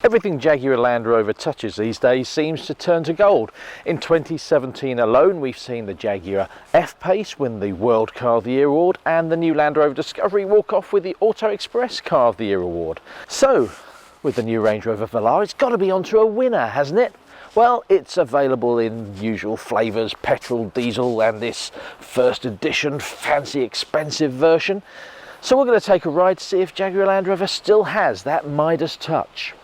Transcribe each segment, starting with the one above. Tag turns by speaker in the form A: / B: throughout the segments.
A: Everything Jaguar Land Rover touches these days seems to turn to gold. In 2017 alone, we've seen the Jaguar F-Pace win the World Car of the Year award and the new Land Rover Discovery walk off with the Auto Express Car of the Year award. So, with the new Range Rover Velar, it's got to be onto a winner, hasn't it? Well, it's available in usual flavours, petrol, diesel and this first edition fancy expensive version. So we're going to take a ride to see if Jaguar Land Rover still has that Midas touch.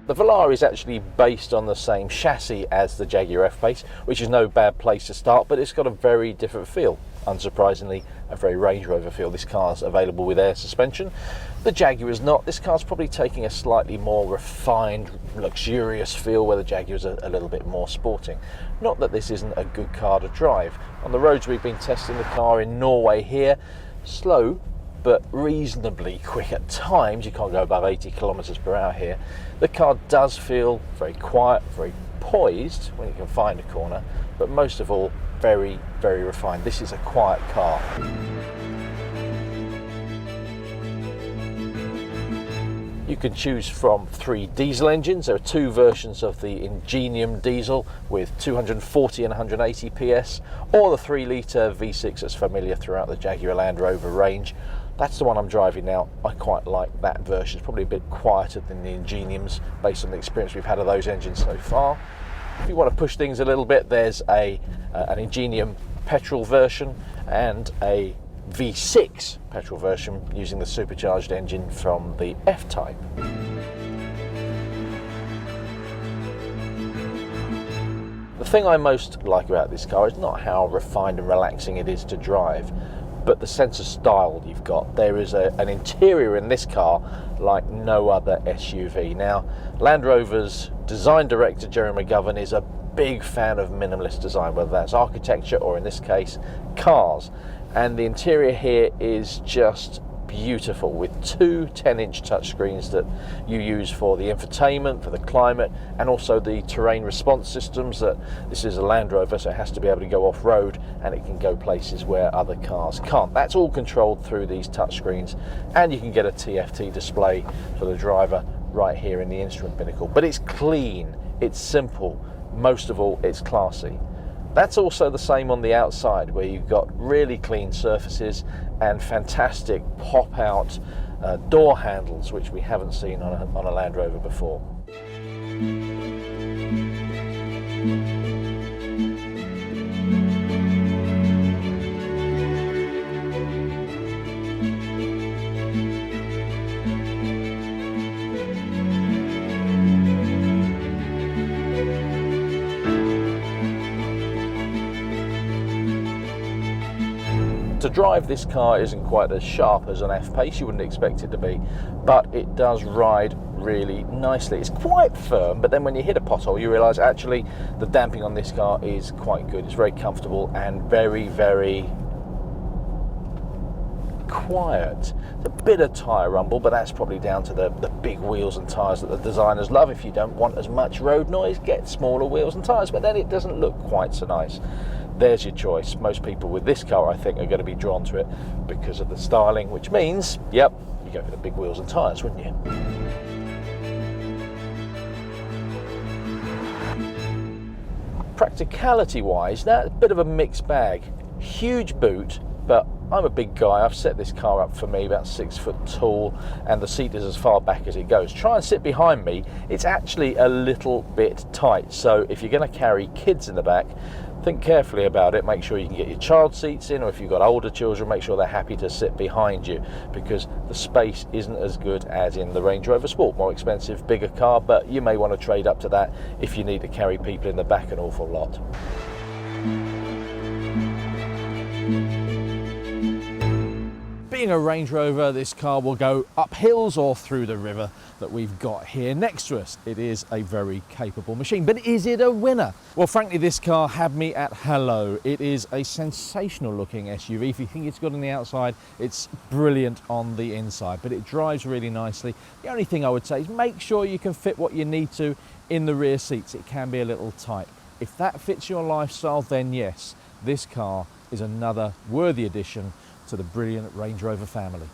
A: The Velar is actually based on the same chassis as the Jaguar F-Pace, which is no bad place to start, but it's got a very different feel. Unsurprisingly, a very Range Rover feel. This car's available with air suspension. The Jaguar is not. This car's probably taking a slightly more refined, luxurious feel, where the Jaguar is a little bit more sporting. Not that this isn't a good car to drive. On the roads we've been testing the car in Norway here, slow, but reasonably quick at times. You can't go above 80 kilometers per hour here. The car does feel very quiet, very poised when you can find a corner, but most of all, very, very refined. This is a quiet car. You can choose from 3 diesel engines. There are 2 versions of the Ingenium diesel with 240 and 180 PS, or the 3-litre V6 that's familiar throughout the Jaguar Land Rover range. That's the one I'm driving now. I quite like that version. It's probably a bit quieter than the Ingeniums based on the experience we've had of those engines so far. If you want to push things a little bit, there's an Ingenium petrol version and a V6 petrol version using the supercharged engine from the F-Type. The thing I most like about this car is not how refined and relaxing it is to drive, but the sense of style you've got. There is an interior in this car like no other SUV. Now, Land Rover's design director Jerry McGovern is a big fan of minimalist design, whether that's architecture or in this case cars, and the interior here is just beautiful, with 2 10-inch touchscreens that you use for the infotainment, for the climate, and also the terrain response systems. That this is a Land Rover, so it has to be able to go off-road and it can go places where other cars can't. That's all controlled through these touchscreens, and you can get a TFT display for the driver right here in the instrument binnacle. But it's clean, it's simple, most of all it's classy. That's also the same on the outside, where you've got really clean surfaces and fantastic pop-out door handles, which we haven't seen on a Land Rover before. To drive, this car isn't quite as sharp as an F-Pace, you wouldn't expect it to be, but it does ride really nicely. It's quite firm, but then when you hit a pothole you realise actually the damping on this car is quite good. It's very comfortable and very, very quiet. It's a bit of tyre rumble, but that's probably down to the big wheels and tyres that the designers love. If you don't want as much road noise, get smaller wheels and tyres, but then it doesn't look quite so nice. There's your choice. Most people with this car, I think, are going to be drawn to it because of the styling, which means, yep, you go for the big wheels and tyres, wouldn't you? Practicality-wise, that's a bit of a mixed bag. Huge boot, but I'm a big guy. I've set this car up for me, about 6 foot tall, and the seat is as far back as it goes. Try and sit behind me, it's actually a little bit tight. So if you're going to carry kids in the back, think carefully about it. Make sure you can get your child seats in, or if you've got older children, make sure they're happy to sit behind you, because the space isn't as good as in the Range Rover Sport. More expensive, bigger car, but you may want to trade up to that if you need to carry people in the back an awful lot. Being a Range Rover, this car will go up hills or through the river that we've got here next to us. It is a very capable machine, but is it a winner? Well, frankly, this car had me at hello. It is a sensational looking SUV. If you think it's good on the outside, it's brilliant on the inside, but it drives really nicely. The only thing I would say is make sure you can fit what you need to in the rear seats. It can be a little tight. If that fits your lifestyle, then yes, this car is another worthy addition to the brilliant Range Rover family.